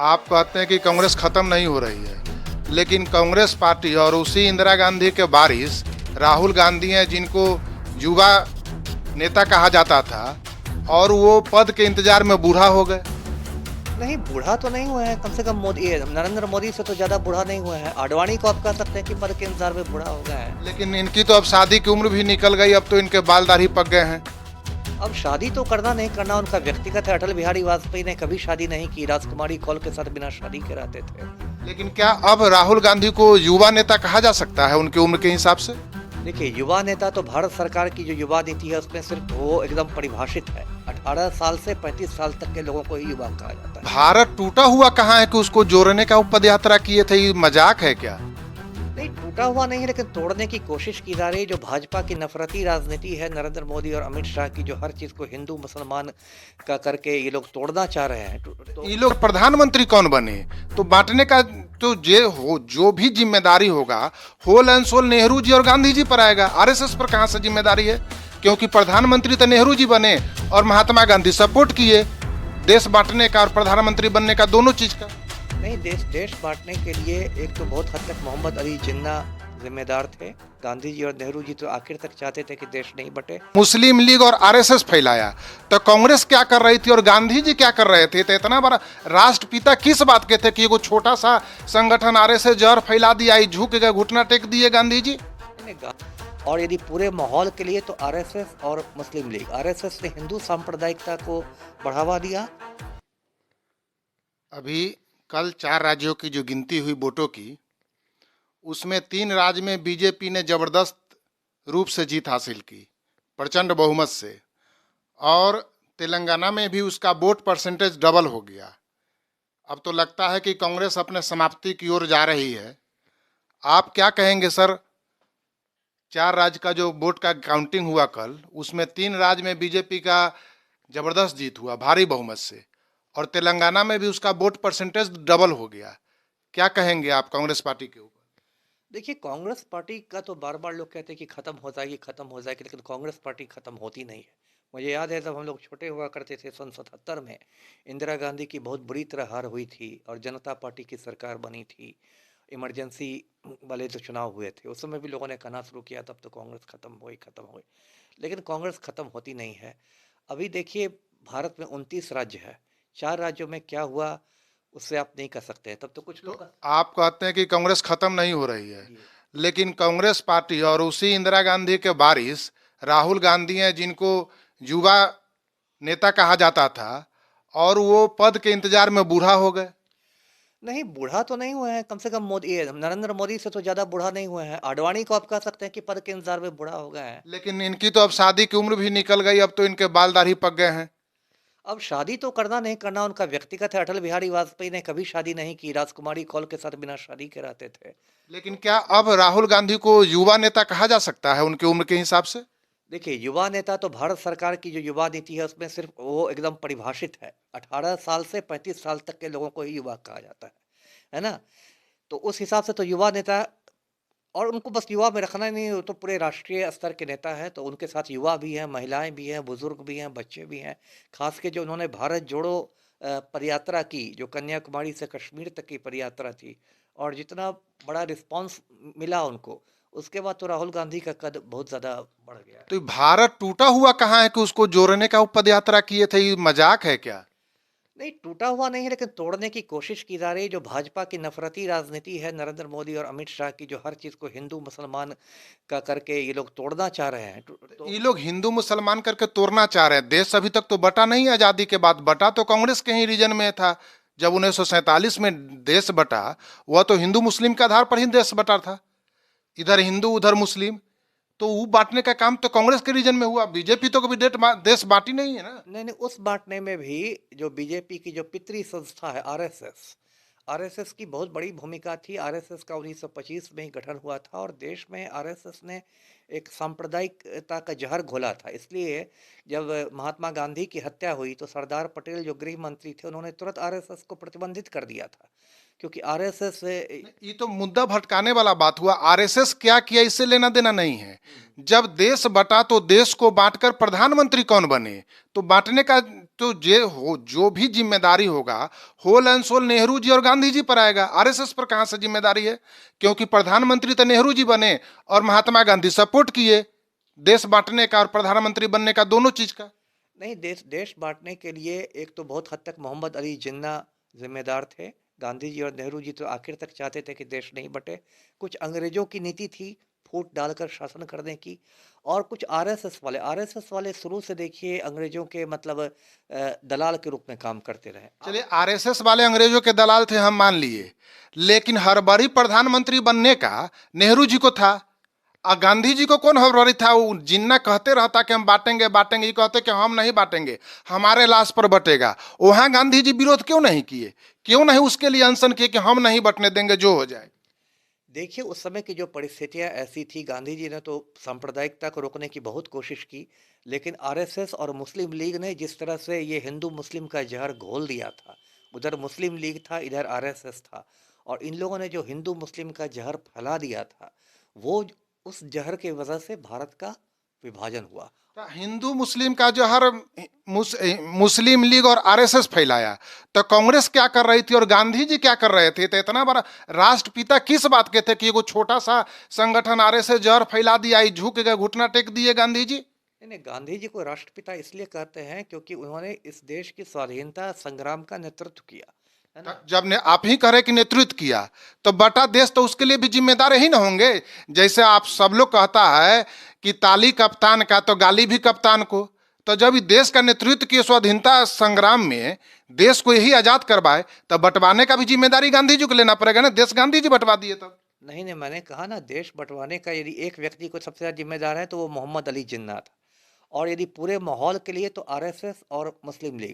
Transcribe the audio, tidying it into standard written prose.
आप कहते हैं कि कांग्रेस खत्म नहीं हो रही है, लेकिन कांग्रेस पार्टी और उसी इंदिरा गांधी के वारिस राहुल गांधी हैं, जिनको युवा नेता कहा जाता था, और वो पद के इंतजार में बूढ़ा हो गए। नहीं, बूढ़ा तो नहीं हुए हैं। कम से कम मोदी नरेंद्र मोदी से तो ज़्यादा बूढ़ा नहीं हुए हैं। आडवाणी को आप कह सकते हैं कि पद के इंतजार में बूढ़ा हो गए हैं। लेकिन इनकी तो अब शादी की उम्र भी निकल गई, अब तो इनके बाल दाढ़ी पक गए हैं। अब शादी तो करना नहीं करना उनका व्यक्तिगत है। अटल बिहारी वाजपेयी ने कभी शादी नहीं की। राजकुमारी कौल के साथ बिना शादी के रहते थे। लेकिन क्या अब राहुल गांधी को युवा नेता कहा जा सकता है उनकी उम्र के हिसाब से? देखिए, युवा नेता तो भारत सरकार की जो युवा नीति है उसमें सिर्फ वो एकदम परिभाषित है। 18 साल से 35 साल तक के लोगों को ही युवा कहा जाता है। भारत टूटा हुआ कहाँ है कि उसको जोड़ने का पद यात्रा किए थे? ये मजाक है क्या? नहीं, टूटा हुआ नहीं है, लेकिन तोड़ने की कोशिश की जा रही है। जो भाजपा की नफरती राजनीति है, नरेंद्र मोदी और अमित शाह की, जो हर चीज को हिंदू मुसलमान का करके ये लोग तोड़ना चाह रहे हैं। तो ये लोग प्रधानमंत्री कौन बने? तो बांटने का तो जो भी जिम्मेदारी होगा, whole and soul Nehru ji और गांधी जी पर आएगा। आरएसएस पर कहां से जिम्मेदारी है? क्योंकि प्रधानमंत्री तो नेहरू जी बने और महात्मा गांधी सपोर्ट किए देश बांटने का और प्रधानमंत्री बनने का, दोनों चीज का। नहीं, देश बांटने के लिए एक तो बहुत हद तक मोहम्मद अली जिन्ना जिम्मेदार थे। गांधी जी और नेहरू जी तो आखिर तक चाहते थे कि देश नहीं बटे। मुस्लिम लीग और आरएसएस फैलाया, तो कांग्रेस क्या कर रही थी और गांधी जी क्या कर रहे थे? तो इतना बड़ा राष्ट्रपिता किस बात के थे कि एगो छोटा सा संगठन आरएसएस जहर फैला दिया, झुक गए, घुटना टेक दिए गांधी जी? और यदि पूरे माहौल के लिए तो आरएसएस और मुस्लिम लीग। आरएसएस ने हिंदू सांप्रदायिकता को बढ़ावा दिया। अभी कल 4 राज्यों की जो गिनती हुई वोटों की, उसमें 3 राज्य में बीजेपी ने जबरदस्त रूप से जीत हासिल की, प्रचंड बहुमत से, और तेलंगाना में भी उसका वोट परसेंटेज डबल हो गया। अब तो लगता है कि कांग्रेस अपने समाप्ति की ओर जा रही है। आप क्या कहेंगे सर? 4 राज्य का जो वोट का काउंटिंग हुआ कल, उसमें 3 राज्य में बीजेपी का जबरदस्त जीत हुआ भारी बहुमत से, और तेलंगाना में भी उसका वोट परसेंटेज डबल हो गया। क्या कहेंगे आप कांग्रेस पार्टी के ऊपर? देखिए, कांग्रेस पार्टी का तो बार बार लोग कहते हैं कि खत्म हो जाएगी, लेकिन कांग्रेस पार्टी खत्म होती नहीं है। मुझे याद है जब हम लोग छोटे हुआ करते थे, सन 77 में इंदिरा गांधी की बहुत बुरी तरह हार हुई थी और जनता पार्टी की सरकार बनी थी। इमरजेंसी वाले जो चुनाव हुए थे उस समय भी लोगों ने कहना शुरू किया तब तो कांग्रेस खत्म हो गई, लेकिन कांग्रेस खत्म होती नहीं है। अभी देखिए, भारत में 29 राज्य है। 4 राज्यों में क्या हुआ उससे आप नहीं कह सकते हैं। तब तो कुछ लोग आप कहते हैं कि कांग्रेस खत्म नहीं हो रही है, लेकिन कांग्रेस पार्टी और उसी इंदिरा गांधी के वारिस राहुल गांधी हैं, जिनको युवा नेता कहा जाता था, और वो पद के इंतजार में बूढ़ा हो गए। नहीं, बूढ़ा तो नहीं हुए हैं। कम से कम मोदी नरेंद्र मोदी से तो ज़्यादा बूढ़ा नहीं हुए हैं। आडवाणी को आप कह सकते हैं कि पद के इंतजार में बूढ़ा हो गए हैं। लेकिन इनकी तो अब शादी की उम्र भी निकल गई, अब तो इनके बाल दाढ़ी पक गए हैं। अब शादी तो करना नहीं करना उनका व्यक्तिगत है। अटल बिहारी वाजपेयी ने कभी शादी नहीं की। राजकुमारी कौल के साथ बिना शादी के रहते थे। लेकिन क्या अब राहुल गांधी को युवा नेता कहा जा सकता है उनकी उम्र के हिसाब से? देखिए, युवा नेता तो भारत सरकार की जो युवा नीति है उसमें सिर्फ वो एकदम परिभाषित है। 18 साल से 35 साल तक के लोगों को ही युवा कहा जाता है ना? तो उस हिसाब से तो युवा नेता, और उनको बस युवा में रखना ही नहीं, वो तो पूरे राष्ट्रीय स्तर के नेता है। तो उनके साथ युवा भी हैं, महिलाएं भी हैं, बुजुर्ग भी हैं, बच्चे भी हैं। खास के जो उन्होंने भारत जोड़ो पदयात्रा की, जो कन्याकुमारी से कश्मीर तक की पदयात्रा थी, और जितना बड़ा रिस्पांस मिला उनको, उसके बाद तो राहुल गांधी का कद बहुत ज़्यादा बढ़ गया। तो भारत टूटा हुआ कहाँ है कि उसको जोड़ने का पद यात्रा किए थे? ये मजाक है क्या? नहीं, टूटा हुआ नहीं है, लेकिन तोड़ने की कोशिश की जा रही है। जो भाजपा की नफरती राजनीति है, नरेंद्र मोदी और अमित शाह की, जो हर चीज़ को हिंदू मुसलमान का करके ये लोग तोड़ना चाह रहे हैं। ये लोग हिंदू मुसलमान करके तोड़ना चाह रहे हैं। देश अभी तक तो बटा नहीं, आजादी के बाद बटा तो कांग्रेस के ही रीजन में था। जब 1947 में देश बटा, वह तो हिंदू मुस्लिम के आधार पर ही देश बटा था, इधर हिंदू उधर मुस्लिम। तो वो बांटने का काम तो कांग्रेस के रीजन में हुआ। बीजेपी तो कभी देश बांटी नहीं है ना। नहीं, उस बांटने में भी जो बीजेपी की जो पितरी संस्था है आरएसएस, आरएसएस की बहुत बड़ी भूमिका थी। आरएसएस का 1925 में ही गठन हुआ था और देश में आरएसएस ने एक सांप्रदायिकता का जहर घोला था। इसलिए जब महात्मा गांधी की हत्या हुई तो सरदार पटेल जो गृह मंत्री थे उन्होंने तुरंत आरएसएस को प्रतिबंधित कर दिया था, क्योंकि आरएसएस ये तो मुद्दा भटकाने वाला बात हुआ। आरएसएस क्या किया इससे लेना देना नहीं है। जब देश बटा तो देश को बांटकर प्रधानमंत्री कौन बने? तो बांटने का तो जो भी जिम्मेदारी होगा whole and soul Nehru ji और गांधी जी पर आएगा। आरएसएस पर कहां से जिम्मेदारी है? क्योंकि प्रधानमंत्री तो नेहरू जी बने और महात्मा गांधी सपोर्ट किए देश बांटने का और प्रधानमंत्री बनने का, दोनों चीज का। नहीं, देश देश बांटने के लिए एक तो बहुत हद तक मोहम्मद अली जिन्ना जिम्मेदार थे। गांधी जी और नेहरू जी तो आखिर तक चाहते थे कि देश नहीं बटे। कुछ अंग्रेजों की नीति थी फूट डालकर शासन करने की, और कुछ आरएसएस वाले शुरू से देखिए अंग्रेजों के मतलब दलाल के रूप में काम करते रहे। चलिए, आरएसएस वाले अंग्रेजों के दलाल थे, हम मान लिए, लेकिन हर बारी प्रधानमंत्री बनने का नेहरू जी को था। और गांधी जी को कौन हरबरी था? वो जिन्ना कहते रहता कि हम बांटेंगे बांटेंगे, ये कहते कि हम नहीं बांटेंगे, हमारे लाश पर बटेगा। वहां गांधी जी विरोध क्यों नहीं किए? क्यों नहीं उसके लिए अनशन किए कि हम नहीं बटने देंगे, जो हो जाए? देखिए उस समय की जो परिस्थितियां ऐसी थी, गांधी जी ने तो सांप्रदायिकता को रोकने की बहुत कोशिश की, लेकिन आरएसएस और मुस्लिम लीग ने जिस तरह से ये हिंदू मुस्लिम का जहर घोल दिया था, उधर मुस्लिम लीग था, इधर आरएसएस था, और इन लोगों ने जो हिंदू मुस्लिम का जहर फैला दिया था, वो उस जहर के वजह से भारत का विभाजन हुआ। तो हिंदू मुस्लिम का जो हर मुस्लिम लीग और आरएसएस फैलाया, तो कांग्रेस क्या कर रही थी और गांधी जी क्या कर रहे थे? तो इतना बड़ा राष्ट्रपिता किस बात के थे कि एगो छोटा सा संगठन आरएसएस जहर फैला दिया, झुक गए, घुटना टेक दिए गांधी जी? नहीं नहीं, गांधी जी को राष्ट्रपिता इसलिए कहते हैं क्योंकि उन्होंने इस देश की स्वाधीनता संग्राम का नेतृत्व किया, है ना। जब ने आप ही कह रहे कि नेतृत्व किया, तो बटा देश तो उसके लिए भी जिम्मेदार ही ना होंगे? जैसे आप सब लोग कहता है कि ताली कप्तान का तो गाली भी कप्तान को। तो जब ये देश का नेतृत्व किए स्वाधीनता संग्राम में, देश को यही आजाद करवाए, तो बंटवाने का भी जिम्मेदारी गांधी जी को लेना पड़ेगा ना। देश गांधी जी बंटवा दिए तब। नहीं नहीं, मैंने कहा ना, देश बंटवाने का यदि एक व्यक्ति को सबसे ज्यादा जिम्मेदार है तो वो मोहम्मद अली जिन्ना था, और यदि पूरे माहौल के लिए तो आरएसएस और मुस्लिम लीग।